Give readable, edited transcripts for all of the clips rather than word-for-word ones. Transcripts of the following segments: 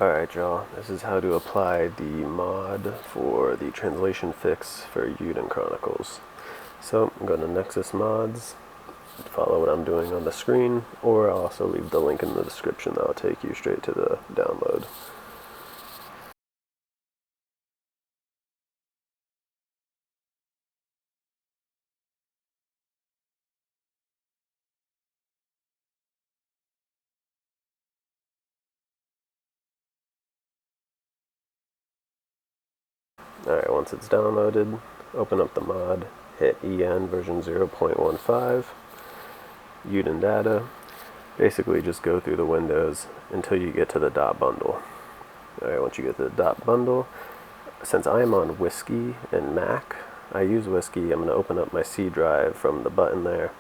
Alright y'all, this is how to apply the mod for the translation fix for Eiyuden Chronicles. So I'm going to Nexus Mods, follow what I'm doing on the screen, or I'll also leave the link in the description that'll take you straight to the download. Alright, once it's downloaded, open up the mod, hit EN version 0.15, Eiyuden data. Basically just go through the windows until you get to the dot bundle. Alright, once you get to the dot bundle, since I'm on Whiskey and Mac, I use Whiskey, I'm going to open up my C drive from the button there.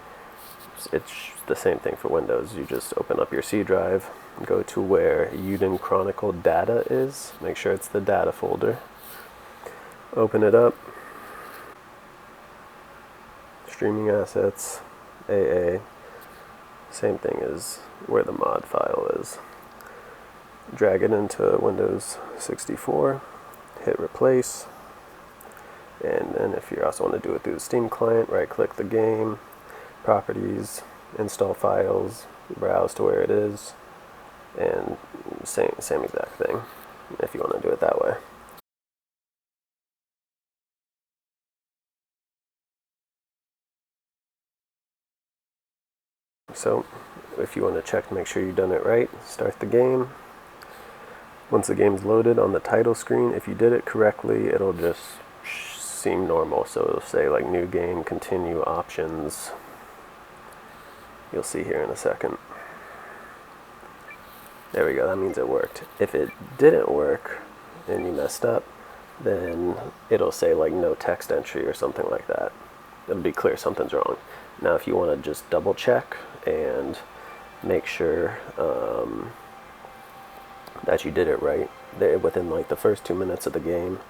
It's the same thing for Windows. You just open up your C drive, go to where Eiyuden Chronicle data is, make sure it's the data folder. Open it up, streaming assets, AA, same thing as where the mod file is. Drag it into Windows 64, hit replace, and then if you also want to do it through the Steam client, right click the game, properties, install files, browse to where it is, and same exact thing if you want to do it that way. So if you want to check to make sure you've done it right, start the game. Once the game's loaded on the title screen, if you did it correctly, it'll just seem normal. So it'll say like new game, continue, options. You'll see here in a second. There we go, that means it worked. If it didn't work and you messed up, then it'll say like no text entry or something like that. It'll be clear something's wrong. Now if you want to just double check and make sure that you did it right, within like the first 2 minutes of the game,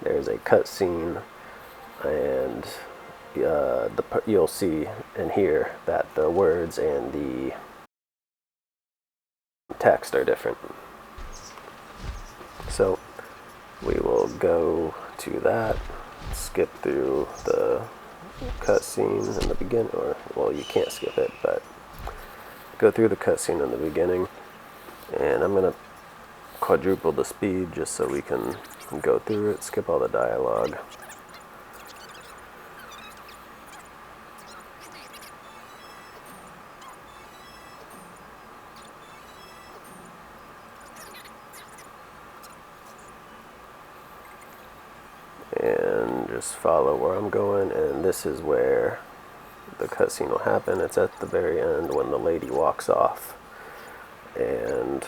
there's a cutscene, and you'll see and hear that the words and the text are different. So we will go to that, skip through the cutscene in the beginning, or well, you can't skip it, but go through the cutscene in the beginning, and I'm gonna quadruple the speed just so we can go through it, skip all the dialogue. And just follow where I'm going, and this is where the cutscene will happen. It's at the very end when the lady walks off, and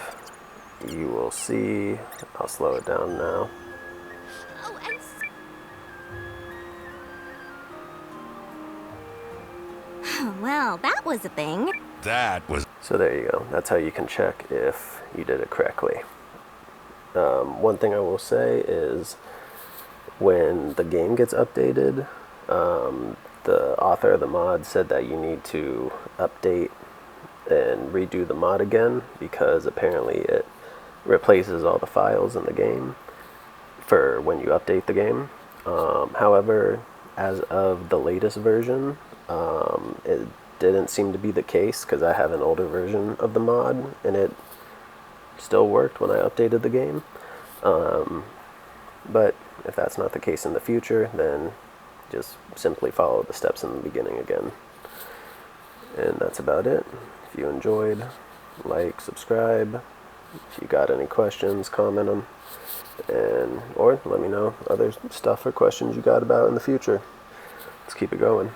you will see, I'll slow it down now. Well, that was a thing. So there you go. That's how you can check if you did it correctly. One thing I will say is when the game gets updated, the author of the mod said that you need to update and redo the mod again, because apparently it replaces all the files in the game for when you update the game. However, as of the latest version, it didn't seem to be the case, because I have an older version of the mod and it still worked when I updated the game. But if that's not the case in the future, then just simply follow the steps in the beginning again. And that's about it. If you enjoyed, like, subscribe. If you got any questions, comment them, or let me know other stuff or questions you got about in the future. Let's keep it going.